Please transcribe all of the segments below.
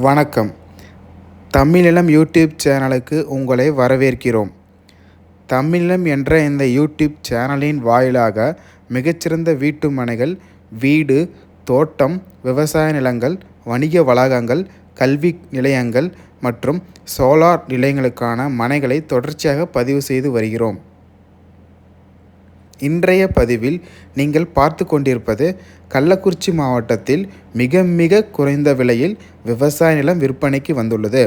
வணக்கம். தமிழிலம் யூடியூப் சேனலுக்கு உங்களை வரவேற்கிறோம். தமிழிலம் என்ற இந்த யூடியூப் சேனலின் வாயிலாக மிகச்சிறந்த வீட்டு மனைகள், வீடு, தோட்டம், விவசாய நிலங்கள், வணிக வளாகங்கள், கல்வி நிலையங்கள் மற்றும் சோலார் நிலையங்களுக்கான மனைகளை தொடர்ச்சியாக பதிவு செய்து வருகிறோம். இன்றைய பதிவில் நீங்கள் பார்த்து கொண்டிருப்பது கள்ளக்குறிச்சி மாவட்டத்தில் மிக மிக குறைந்த விலையில் விவசாய நிலம் விற்பனைக்கு வந்துள்ளது.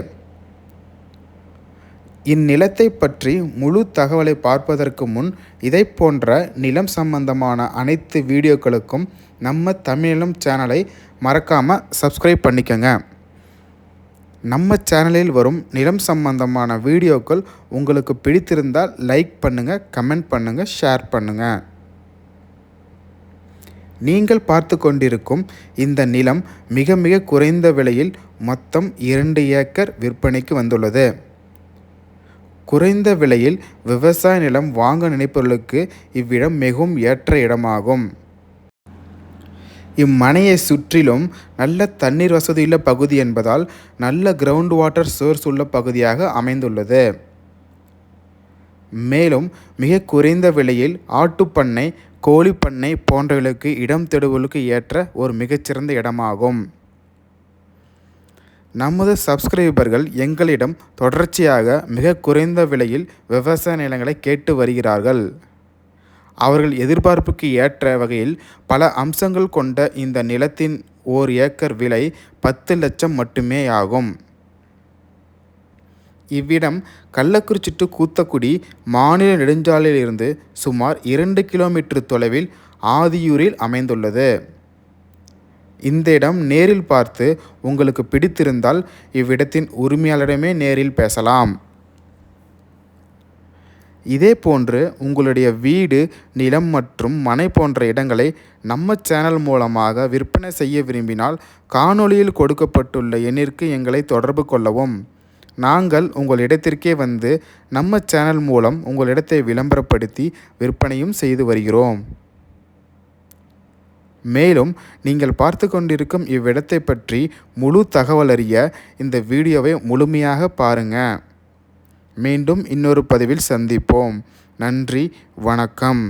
இந்நிலத்தை பற்றி முழு தகவலை பார்ப்பதற்கு முன் இதை போன்ற நிலம் சம்பந்தமான அனைத்து வீடியோக்களுக்கும் நம்ம தமிழிலம் சேனலை மறக்காமல் சப்ஸ்கிரைப் பண்ணிக்கோங்க. நம்ம சேனலில் வரும் நிலம் சம்பந்தமான வீடியோக்கள் உங்களுக்கு பிடித்திருந்தால் லைக் பண்ணுங்கள், கமெண்ட் பண்ணுங்கள், ஷேர் பண்ணுங்கள். நீங்கள் பார்த்து கொண்டிருக்கும் இந்த நிலம் மிக மிக குறைந்த விலையில் மொத்தம் 2 ஏக்கர் விற்பனைக்கு வந்துள்ளது. குறைந்த விலையில் விவசாய நிலம் வாங்க நினைப்பவர்களுக்கு இவ்விடம் மிகவும் ஏற்ற இடமாகும். இம்மனையை சுற்றிலும் நல்ல தண்ணீர் வசதியுள்ள பகுதி என்பதால் நல்ல கிரவுண்ட் வாட்டர் சோர்ஸ் உள்ள பகுதியாக அமைந்துள்ளது. மேலும் மிக குறைந்த விலையில் ஆட்டுப்பண்ணை, கோழிப்பண்ணை போன்றவர்களுக்கு இடம் தேடுவதற்கு ஏற்ற ஒரு மிகச்சிறந்த இடமாகும். நமது சப்ஸ்கிரைபர்கள் எங்களிடம் தொடர்ச்சியாக மிக குறைந்த விலையில் விவசாய நிலங்களை கேட்டு வருகிறார்கள். அவர்கள் எதிர்பார்ப்புக்கு ஏற்ற வகையில் பல அம்சங்கள் கொண்ட இந்த நிலத்தின் 1 ஏக்கர் விலை 10 லட்சம் மட்டுமே ஆகும். இவ்விடம் கள்ளக்குறிச்சி டு கூத்தக்குடி மாநில நெடுஞ்சாலையிலிருந்து சுமார் 2 கிலோமீட்டர் தொலைவில் ஆதியூரில் அமைந்துள்ளது. இந்த இடம் நேரில் பார்த்து உங்களுக்கு பிடித்திருந்தால் இவ்விடத்தின் உரிமையாளரிடமே நேரில் பேசலாம். இதேபோன்று உங்களுடைய வீடு, நிலம் மற்றும் மனை போன்ற இடங்களை நம்ம சேனல் மூலமாக விற்பனை செய்ய விரும்பினால் காணொளியில் கொடுக்கப்பட்டுள்ள எண்ணிற்கு எங்களை தொடர்பு கொள்ளவும். நாங்கள் உங்கள் இடத்திற்கே வந்து நம்ம சேனல் மூலம் உங்கள் இடத்தை விளம்பரப்படுத்தி விற்பனையும் செய்து வருகிறோம். மேலும் நீங்கள் பார்த்து கொண்டிருக்கும் இவ்விடத்தை பற்றி முழு தகவல் அறிய இந்த வீடியோவை முழுமையாக பாருங்கள். மீண்டும் இன்னொரு பதிவில் சந்திப்போம். நன்றி, வணக்கம்.